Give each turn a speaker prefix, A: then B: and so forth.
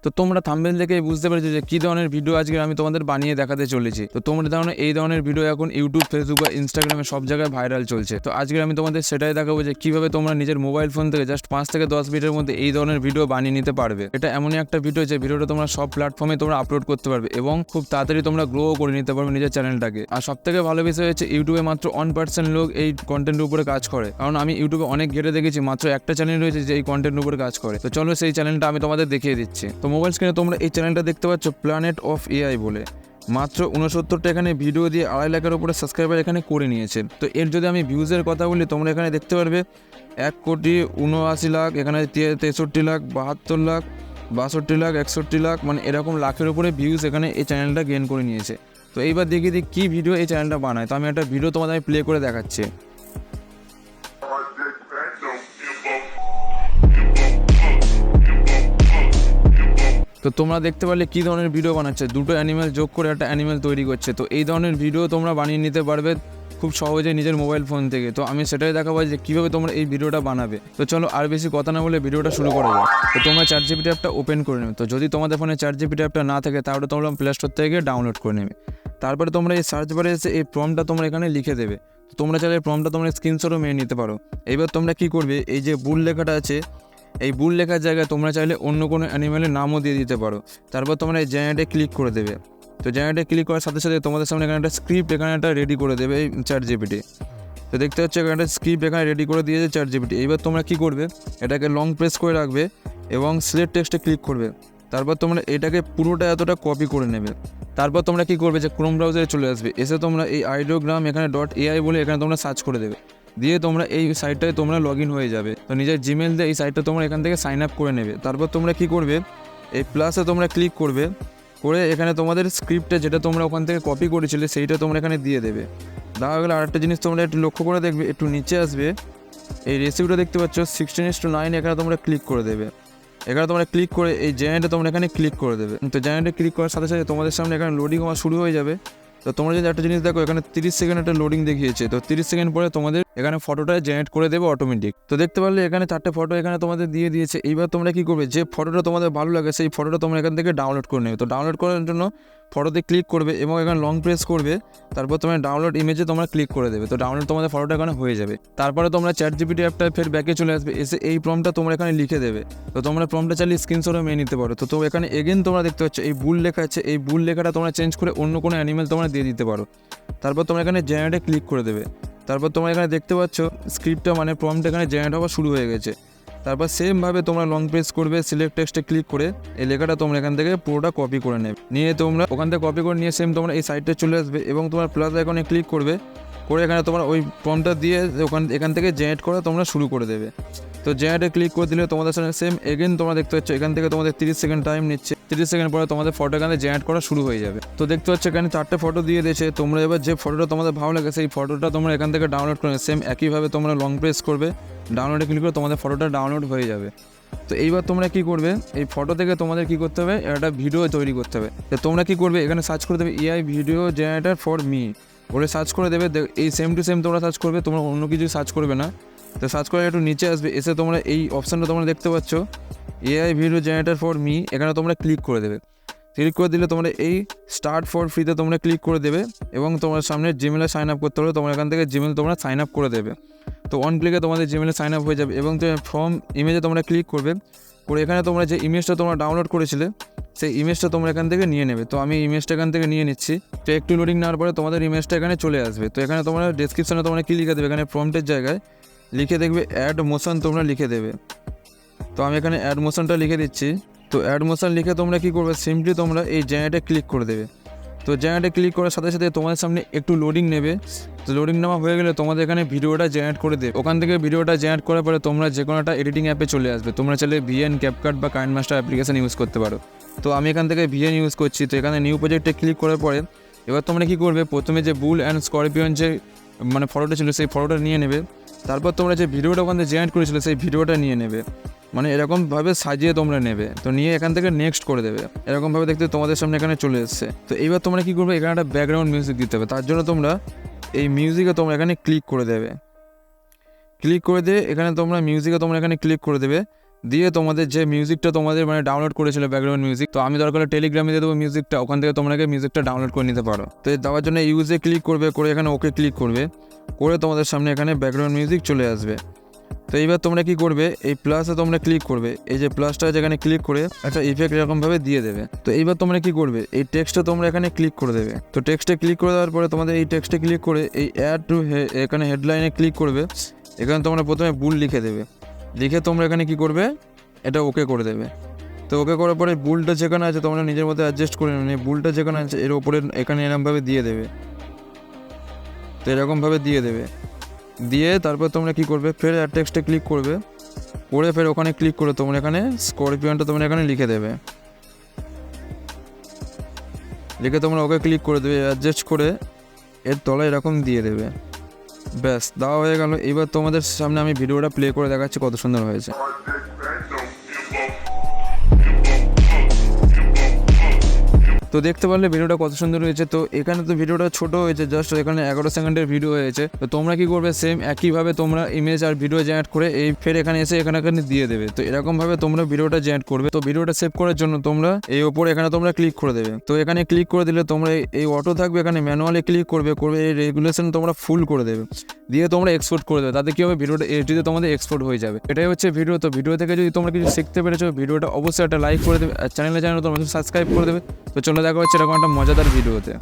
A: তো তোমরা থাম্বনেল দেখে বুঝতে পেরেছো যে কী ধরনের ভিডিও আজকে আমি তোমাদের বানিয়ে দেখাতে চলেছি। তো তোমরা জানো এই ধরনের ভিডিও এখন ইউটিউব, ফেসবুক বা ইনস্টাগ্রামে সব জায়গায় ভাইরাল চলছে। তো আজকে আমি তোমাদের সেটাই দেখাবো যে কীভাবে তোমরা নিজের মোবাইল ফোন থেকে জাস্ট 5 থেকে 10 মিনিটের মধ্যে এই ধরনের ভিডিও বানিয়ে নিতে পারবে। এটা এমনই একটা ভিডিও যে ভিডিওটা তোমরা সব প্ল্যাটফর্মে তোমরা আপলোড করতে পারবে এবং খুব তাড়াতাড়ি তোমরা গ্রো করে নিতে পারবে নিজের চ্যানেলটাকে। আর সব থেকে ভালো বিষয় হচ্ছে ইউটিউবে মাত্র 1% লোক এই কন্টেন্টের উপরে কাজ করে, কারণ আমি ইউটিউবে অনেক ঘেটে দেখেছি মাত্র একটা চ্যানেল রয়েছে যে এই কন্টেন্টের উপরে কাজ করে। তো চলো সেই চ্যানেলটা আমি তোমাদের দেখিয়ে দিচ্ছি। তো মোবাইল স্ক্রিনে তোমরা এই চ্যানেলটা দেখতে পাচ্ছ, প্ল্যানেট অফ এআই বলে। মাত্র 69টা এখানে ভিডিও দিয়ে 2.5 লাখের উপরে সাবস্ক্রাইবার এখানে করে নিয়েছে। তো এর যদি আমি ভিউজের কথা বলি, তোমরা এখানে দেখতে পারবে 1,79,00,000, এখানে 63 লাখ, 72 লাখ, 62 লাখ, 61 লাখ, মানে এরকম লাখের উপরে ভিউজ এখানে এই চ্যানেলটা গেইন করে নিয়েছে। তো এইবার দেখিয়ে দিই কী ভিডিও এই চ্যানেলটা বানায়। তো আমি একটা ভিডিও তোমাদের আমি প্লে করে দেখাচ্ছি। তো তোমরা দেখতে পারলে কী ধরনের ভিডিও বানাচ্ছে, দুটো অ্যানিমেল যোগ করে একটা অ্যানিমেল তৈরি করছে। তো এই ধরনের ভিডিও তোমরা বানিয়ে নিতে পারবে খুব সহজে নিজের মোবাইল ফোন থেকে। তো আমি সেটাই দেখাবো যে কীভাবে তোমরা এই ভিডিওটা বানাবে। তো চলো আর বেশি কথা না বলে ভিডিওটা শুরু করা যাক। তো তোমরা ChatGPT অ্যাপটা ওপেন করে নেবে। তো যদি তোমাদের ফোনে ChatGPT অ্যাপটা না থাকে তাহলে তোমরা প্লে স্টোর থেকে ডাউনলোড করে নেবে। তারপরে তোমরা এই সার্চ বারে এসে এই প্রম্পটটা তোমরা এখানে লিখে দেবে। তো তোমরা চাইলে প্রম্পটটা তোমরা স্ক্রিনশটও মেরে নিতে পারো। এইবার তোমরা কী করবে, এই যে বুল লেখাটা আছে, এই বুল লেখার জায়গায় তোমরা চাইলে অন্য কোনো অ্যানিমেলের নামও দিয়ে দিতে পারো। তারপর তোমরা এই জেনারেটে ক্লিক করে দেবে। তো জেনারেটে ক্লিক করার সাথে সাথে তোমাদের সামনে এখানে একটা স্ক্রিপ্ট এখানে একটা রেডি করে দেবে এই ChatGPT। তো দেখতে হচ্ছে এখানে একটা স্ক্রিপ্ট এখানে রেডি করে দিয়েছে ChatGPT। এইবার তোমরা কী করবে, এটাকে লং প্রেস করে রাখবে এবং সিলেক্ট টেক্সটে ক্লিক করবে। তারপর তোমরা এটাকে পুরোটা এতটা কপি করে নেবে। তারপর তোমরা কী করবে, যে ক্রোম ব্রাউজারে চলে আসবে, এসে তোমরা এই আইডিওগ্রাম এখানে .ai বলে এখানে তোমরা সার্চ করে দেবে। দিয়ে তোমরা এই সাইটটায় তোমরা লগ ইন হয়ে যাবে। তো নিজের জিমেল দিয়ে এই সাইটটা তোমরা এখান থেকে সাইন আপ করে নেবে। তারপর তোমরা কী করবে, এই প্লাসে তোমরা ক্লিক করবে, করে এখানে তোমাদের স্ক্রিপ্টে যেটা তোমরা ওখান থেকে কপি করেছিলে সেইটা তোমরা এখানে দিয়ে দেবে। দেখা গেলে আরেকটা জিনিস তোমরা একটু লক্ষ্য করে দেখবে, একটু নিচে আসবে, এই রেসিপিটা দেখতে পাচ্ছ 16:9, এখানে তোমরা ক্লিক করে দেবে। এখানে তোমরা ক্লিক করে এই জেনারেটে তোমরা এখানে ক্লিক করে দেবে। তো জেনারেটে ক্লিক করার সাথে সাথে তোমাদের সামনে এখানে লোডিং হওয়া শুরু হয়ে যাবে। তো তোমরা যদি একটা জিনিস দেখো, এখানে 30 সেকেন্ড একটা লোডিং দেখিয়েছে। তো 30 সেকেন্ড পরে তোমাদের এখানে ফটোটা জেনারেট করে দেবে অটোমেটিক। তো দেখতে পারলে এখানে 4টে ফটো এখানে তোমাদের দিয়ে দিয়েছে। এইবার তোমরা কী করবে, যে ফটোটা তোমাদের ভালো লাগে সেই ফটোটা তোমরা এখান থেকে ডাউনলোড করে নেবে। তো ডাউনলোড করার জন্য ফটোতে ক্লিক করবে এবং এখানে লং প্রেস করবে। তারপর তোমরা ডাউনলোড ইমেজে তোমরা ক্লিক করে দেবে। তো ডাউনলোড তোমাদের ফটোটা এখানে হয়ে যাবে। তারপরে তোমরা ChatGPT অ্যাপটা ফের ব্যাকে চলে আসবে, এসে এই প্রম্পটটা তোমরা এখানে লিখে দেবে। তো তোমরা প্রম্পটটা চাইলে স্ক্রিনশটও মেয়ে নিতে পারো। তো এখানে এগেন তোমরা দেখতে পাচ্ছ এই বুল লেখা আছে, এই বুল লেখাটা তোমরা চেঞ্জ করে অন্য কোনো অ্যানিমেল তোমরা দিয়ে দিতে পারো। তারপর তোমরা এখানে জেনারেটে ক্লিক করে দেবে। তারপর তোমরা এখানে দেখতে পাচ্ছ স্ক্রিপ্টটা মানে প্রম্পটটা এখানে জেনারেট হওয়া শুরু হয়ে গেছে। তারপর সেমভাবে তোমরা লং প্রেস করবে, সিলেক্ট টেক্সটে ক্লিক করে এই লেখাটা তোমরা এখান থেকে পুরোটা কপি করে নেবে। নিয়ে তোমরা ওখান থেকে কপি করে নিয়ে সেম তোমরা এই সাইটে চলে আসবে এবং তোমার প্লাস আইকনে ক্লিক করবে, করে এখানে তোমরা ওই প্রম্পটটা দিয়ে এখান থেকে জেনারেট করা তোমরা শুরু করে দেবে। তো জেনারেটে ক্লিক করে দিলে তোমাদের সামনে সেম এগেন তোমরা দেখতে পাচ্ছ এখান থেকে তোমাদের 30 সেকেন্ড টাইম নিচ্ছে। 30 সেকেন্ড পরে তোমাদের ফটো এখানে জেনারেট করা শুরু হয়ে যাবে। তো দেখতে পাচ্ছ এখানে 4টে ফটো দিয়ে দিয়েছে। তোমরা এবার যে ফটোটা তোমাদের ভালো লাগে সেই ফটোটা তোমরা এখান থেকে ডাউনলোড করে সেম একইভাবে তোমরা লং প্রেস করবে, ডাউনলোডে ক্লিক করে তোমাদের ফটোটা ডাউনলোড হয়ে যাবে। তো এইবার তোমরা কী করবে, এই ফটো থেকে তোমাদের কী করতে হবে, একটা ভিডিও তৈরি করতে হবে। তো তোমরা কী করবে, এখানে সার্চ করে দেবে AI video generator for me বলে সার্চ করে দেবে। এই সেম টু সেম তোমরা সার্চ করবে, তোমরা অন্য কিছু সার্চ করবে না। তো সার্চ করে একটু নিচে আসবে, এসে তোমরা এই অপশানটা তোমরা দেখতে পাচ্ছ AI video generator for me, এখানে তোমরা ক্লিক করে দেবে। ক্লিক করে দিলে তোমরা এই স্টার্ট ফর ফ্রিতে তোমরা ক্লিক করে দেবে এবং তোমার সামনে জিমেলে সাইন আপ করতে হলে তোমরা এখান থেকে জিমেল তোমরা সাইন আপ করে দেবে। তো অন ক্লিকে তোমাদের জিমেলে সাইন আপ হয়ে যাবে এবং ফ্রম ইমেজে তোমরা ক্লিক করবে, করে এখানে তোমরা যে ইমেজটা তোমরা ডাউনলোড করেছিলে সেই ইমেজটা তোমরা এখান থেকে নিয়ে নেবে। তো আমি ইমেজটা এখান থেকে নিয়ে নিচ্ছি। তো একটু লোডিং নেওয়ার পরে তোমাদের ইমেজটা এখানে চলে আসবে। তো এখানে তোমরা ডেসক্রিপশনে তোমরা কী লিখে দেবে, এখানে প্রম্পটের জায়গায় লিখে দেখবে অ্যাড মোশন তোমরা লিখে দেবে। তো আমি এখানে অ্যাড মোশনটা লিখে দিচ্ছি। তো অ্যাড মোশন লিখে তোমরা কী করবে, সিম্পলি তোমরা এই জেনারেটে ক্লিক করে দেবে। তো জেনারেটে ক্লিক করার সাথে সাথে তোমাদের সামনে একটু লোডিং নেবে। তো লোডিং নেওয়া হয়ে গেলে তোমাদের এখানে ভিডিওটা জেনারেট করে দেবে। ওখান থেকে ভিডিওটা জেনারেট করার পরে তোমরা যে কোনো একটা এডিটিং অ্যাপে চলে আসবে। তোমরা চাইলে VN, CapCut বা কাইনমাস্টার অ্যাপ্লিকেশন ইউজ করতে পারো। তো আমি এখান থেকে VN ইউজ করছি। তো এখানে নিউ প্রজেক্টে ক্লিক করার পরে এবার তোমরা কী করবে, প্রথমে যে বুল অ্যান্ড স্করপিয়ন যে মানে ফটোটা ছিল সেই ফটোটা নিয়ে নেবে। তারপর তোমরা যে ভিডিওটা ওখান থেকে জেনারেট করেছিলে সেই ভিডিওটা নিয়ে নেবে, মানে এরকমভাবে সাজিয়ে তোমরা নেবে। তো নিয়ে এখান থেকে নেক্সট করে দেবে। এরকমভাবে দেখতে তোমাদের সামনে এখানে চলে এসছে। তো এইবার তোমরা কী করবে, এখানে একটা ব্যাকগ্রাউন্ড মিউজিক দিতে হবে। তার জন্য তোমরা এই মিউজিকে তোমরা এখানে ক্লিক করে দেবে। ক্লিক করে দিয়ে এখানে তোমরা মিউজিকে তোমরা এখানে ক্লিক করে দেবে। দিয়ে তোমাদের যে মিউজিকটা তোমাদের মানে ডাউনলোড করেছিল ব্যাকগ্রাউন্ড মিউজিক, তো আমি দরকার টেলিগ্রামে দিয়ে দেবো মিউজিকটা, ওখান থেকে তোমরা মিউজিকটা ডাউনলোড করে নিতে পারো। তো এই দেওয়ার জন্য ইউজে ক্লিক করবে, করে এখানে ওকে ক্লিক করবে, করে তোমাদের সামনে এখানে ব্যাকগ্রাউন্ড মিউজিক চলে আসবে। তো এইবার তোমরা কি করবে, এই প্লাসে তোমরা ক্লিক করবে, এই যে প্লাসটা যেখানে ক্লিক করে একটা ইফেক্ট এরকমভাবে দিয়ে দেবে। তো এইবার তোমরা কি করবে, এই টেক্সটে তোমরা এখানে ক্লিক করে দেবে। তো টেক্সটে ক্লিক করে দেওয়ার পরে তোমাদের এই টেক্সটে ক্লিক করে এই অ্যাড টু এখানে হেডলাইনে ক্লিক করবে। এখানে তোমরা প্রথমে বুল লিখে দেবে, লিখে তোমরা এখানে কি করবে, এটা ওকে করে দেবে। তো ওকে করার পরে বুলটা যেখানে আছে তোমরা নিজের মধ্যে অ্যাডজাস্ট করে নেবে, বুলটা যেখানে আছে এর ওপরে এখানে এরকমভাবে দিয়ে দেবে। তো এরকমভাবে দিয়ে দেবে, দিয়ে তারপর তোমরা কি করবে, ফের অ্যাড টেক্সটে ক্লিক করবে, করে ফের ওখানে ক্লিক করে তোমরা এখানে স্করপিয়নটা তোমরা এখানে লিখে দেবে, লিখে তোমরা ওকে ক্লিক করে দেবে, অ্যাডজাস্ট করে এর তলায় এরকম দিয়ে দেবে। ব্যাস, দেওয়া হয়ে গেল। এবার তোমাদের সামনে আমি ভিডিওটা প্লে করে দেখাচ্ছি কত সুন্দর হয়েছে। তো দেখতে পারলে ভিডিওটা কত সুন্দর হয়েছে। তো এখানে তো ভিডিওটা ছোট হয়েছে, জাস্ট এখানে 11 সেকেন্ডের ভিডিও হয়েছে। তো তোমরা কি করবে, সেম একইভাবে তোমরা ইমেজ আর ভিডিও জেনারেট করে এই ফের এখানে এসে এখানে দিয়ে দেবে। তো এরকমভাবে তোমরা ভিডিওটা জেনারেট করবে। তো ভিডিওটা সেভ করার জন্য তোমরা এই ওপরে এখানে তোমরা ক্লিক করে দেবে। তো এখানে ক্লিক করে দিলে তোমরা এই অটো থাকবে, এখানে ম্যানুয়ালি ক্লিক করবে, এই রেগুলেশন তোমরা ফুল করে দেবে, দিয়ে তোমরা এক্সপোর্ট করে দেবে। তাতে কি হবে, ভিডিওটা এইচডিতে তোমাদের এক্সপোর্ট হয়ে যাবে। এটাই হচ্ছে ভিডিও। তো ভিডিও থেকে যদি তোমরা কিছু শিখতে পেরেছো, ভিডিওটা অবশ্যই একটা লাইক করে দেবে, আর চ্যানেলে তোমরা সাবস্ক্রাইব করে দেবে। তো চলো দেখা হচ্ছে এরকম একটা মজাদার ভিডিওতে।